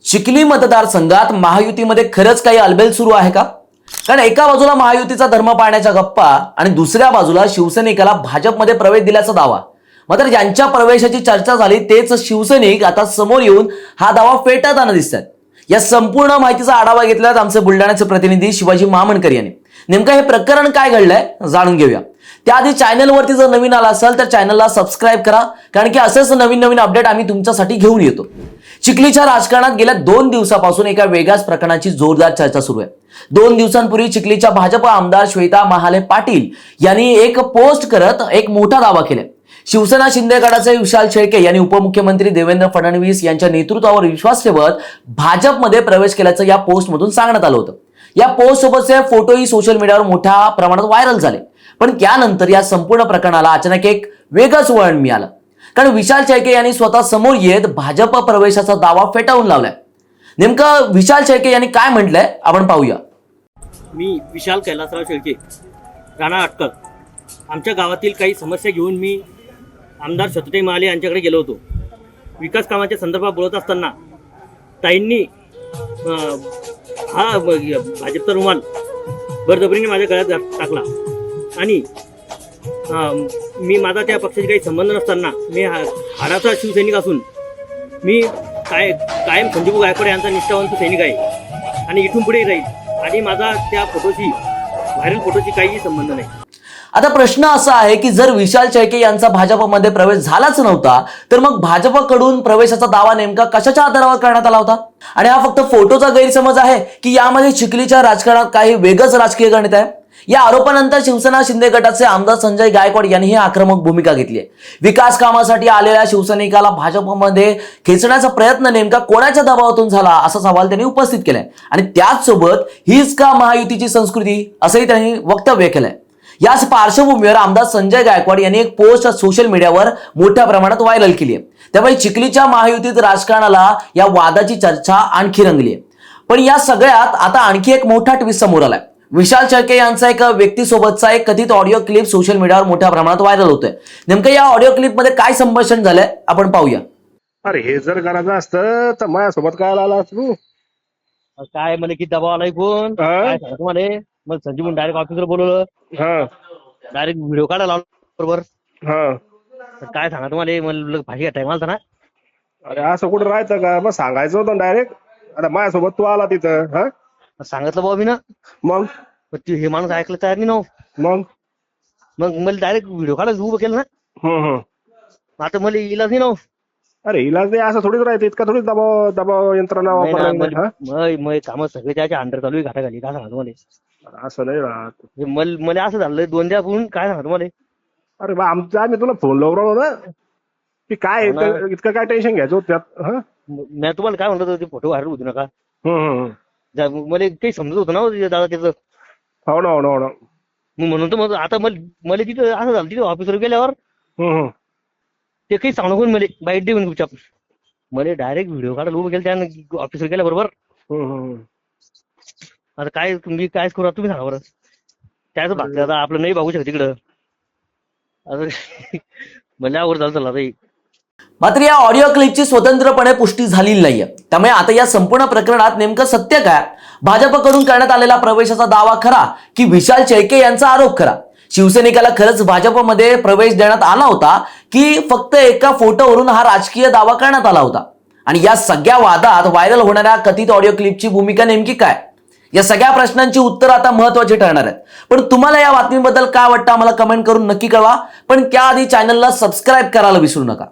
चिखली मतदारसंघात महायुतीमध्ये खरंच काही अलबेल सुरू आहे का? कारण एका बाजूला महायुतीचा धर्म पाळण्याच्या गप्पा आणि दुसऱ्या बाजूला शिवसैनिकाला भाजपमध्ये प्रवेश दिल्याचा दावा. मात्र ज्यांच्या प्रवेशाची चर्चा झाली तेच शिवसैनिक आता समोर येऊन हा दावा फेटाळताना दिसतात. या संपूर्ण माहितीचा आढावा घेतल्यात आमचे बुलढाण्याचे प्रतिनिधी शिवाजी मामणकर यांनी. नेमकं हे प्रकरण काय घडलंय जाणून घेऊया. त्याआधी चॅनलवरती जर नवीन आला असाल तर चॅनलला सबस्क्राईब करा, कारण की असेच नवीन नवीन अपडेट आम्ही तुमच्यासाठी घेऊन येतो. चिखलीच्या राजकारणात गेल्या 2 दिवसापासून एका वेगळ्याच प्रकरणाची जोरदार चर्चा सुरू आहे. 2 दिवसांपूर्वी चिखलीच्या भाजप आमदार श्वेता महाले पाटील यांनी एक पोस्ट करत एक मोठा दावा केला. शिवसेना शिंदे गटाचे विशाल शेळके यांनी उपमुख्यमंत्री देवेंद्र फडणवीस यांच्या नेतृत्वावर विश्वास ठेवत भाजपमध्ये प्रवेश केल्याचं या पोस्टमधून सांगण्यात आलं होतं. या पोस्ट सोबतचे फोटोही सोशल मीडियावर मोठ्या प्रमाणात व्हायरल झाले. पण त्यानंतर या संपूर्ण प्रकरणाला अचानक एक वेगळंच वळण मिळालं, कारण विशाल शेळके यांनी स्वतः समोर येत भाजप प्रवेशाचा दावा फेटाळून लावलाय. नेमकं विशाल शेळके यांनी काय म्हटलंय आपण पाहूया. मी विशाल कैलासराव शेळके, राणा अटकर. आमच्या गावातील काही समस्या घेऊन मी आमदार शतुताई महाले यांच्याकडे गेलो होतो. विकास कामाच्या संदर्भात बोलत असताना ताईंनी हा भाजपचा रुमाल बळजबरीने माझ्या गळ्यात टाकला आणि मी माझा त्या पक्षाशी काही संबंध नसताना मी हाडाचा शिवसैनिक असून मी कायम संजीव गायकवाड यांचा निष्ठावंत सैनिक आहे आणि इथून पुढे राहील आणि माझा त्या फोटोशी व्हायरल फोटोशी काहीही संबंध नाही. आता प्रश्न असा आहे की जर विशाल शेळके यांचा भाजपमध्ये प्रवेश झालाच नव्हता तर मग भाजपकडून प्रवेशाचा दावा नेमका कशाच्या आधारावर करण्यात आला होता? आणि हा फक्त फोटोचा गैरसमज आहे की यामध्ये चिखलीच्या राजकारणात काही वेगळंच राजकीय गणित आहे? या आरोपानंतर शिवसेना शिंदे गटाचे आमदार संजय गायकवाड यांनी आक्रमक भूमिका घेतली आहे. विकास कामासाठी आलेल्या शिवसैनिकाला भाजपमध्ये खेचण्याचा प्रयत्न नेमका कोणाच्या दबावातून झाला असा सवाल त्यांनी उपस्थित केलाय. आणि त्याचसोबत हीच का महायुतीची संस्कृती असंही त्यांनी वक्तव्य केलंय. याच पार्श्वभूमीवर आमदार संजय गायकवाड यांनी एक पोस्ट सोशल मीडियावर मोठ्या प्रमाणात व्हायरल केली आहे. त्यामुळे चिखलीच्या महायुतीत राजकारणाला या वादाची चर्चा आणखी रंगली आहे. पण या सगळ्यात आता आणखी एक मोठा ट्विस्ट समोर आलाय. विशाल शेळके यांचा एका व्यक्तीसोबतचा एक कथित ऑडिओ क्लिप सोशल मीडियावर मोठ्या प्रमाणात व्हायरल होतोय. नेमकं या ऑडिओ क्लिप मध्ये काय संभाषण झालंय आपण पाहूया. अरे हे जर करायचं असतं तर माझ्यासोबत काय आला तू? काय म्हणे की दबाव आलाय कोण काय सांगतो म्हणे. मग संजीव म्हणून डायरेक्ट ऑफिसवर बोलवलं, डायरेक्ट व्हिडिओ काढायला लावला बरोबर. काय सांगा तुम्हाला म्हणलं भाजी टायमाला ना. अरे असं कुठं राहायचं का? मग सांगायचं होतं डायरेक्ट. आता माझ्यासोबत तू आला तिथं सांगितलं बाबा मी ना. मग हे माणूस ऐकलं तयार नाही ना. मग मला डायरेक्ट व्हिडिओ काढायला उभं केलं ना. आता मला इलाज नाही ना. अरे इलाज नाही असं थोडीच राहायचं. इतका थोडीच दबाव यंत्रणा मग काम सगळे त्याच्या अंडर चालू आहे घाटाखाली. काय सांगतो मला. असं नाही राहत. मला असं झालं 2 दिवसापूर्वी. काय सांगतो मला. अरे बा आम्ही तुला फोन लावलो ना की काय इतकं काय टेन्शन घ्यायचं त्यात. मी तुम्हाला काय म्हणतो ते फोटो व्हायरल होतो नका. मला काही समजत होतं ना दादा त्याचं. हो ना मग म्हणून तर मग आता मला तिथं असं झालं तिथे ऑफिसवर गेल्यावर ते काही सांगू नको मला बाईट दे म्हणजे गुपचाप. मला डायरेक्ट व्हिडिओ काढायला उभं केलं त्यानं ऑफिसवर गेल्या बरोबर. आता काय तुम्ही काय करू तुम्ही सांगा बरं. त्याच भागते आता आपलं नाही बघू शकत तिकडं. आता मला आवड झालं आता. मात्र या ऑडिओ क्लिपची स्वतंत्रपणे पुष्टी झालेली नाहीये. त्यामुळे आता या संपूर्ण प्रकरणात नेमकं सत्य काय? भाजपकडून करण्यात आलेला प्रवेशाचा दावा खरा की विशाल शेळके यांचा आरोप खरा? शिवसैनिकाला खरंच भाजपमध्ये प्रवेश देण्यात आला होता की फक्त एका फोटोवरून हा राजकीय दावा करण्यात आला होता? आणि या सगळ्या वादात व्हायरल होणाऱ्या कथित ऑडिओ क्लिपची भूमिका नेमकी काय? या सगळ्या प्रश्नांची उत्तर आता महत्त्वाची ठरणार आहेत. पण तुम्हाला या बातमीबद्दल काय वाटतं आम्हाला कमेंट करून नक्की कळवा. पण त्याआधी चॅनलला सबस्क्राईब करायला विसरू नका.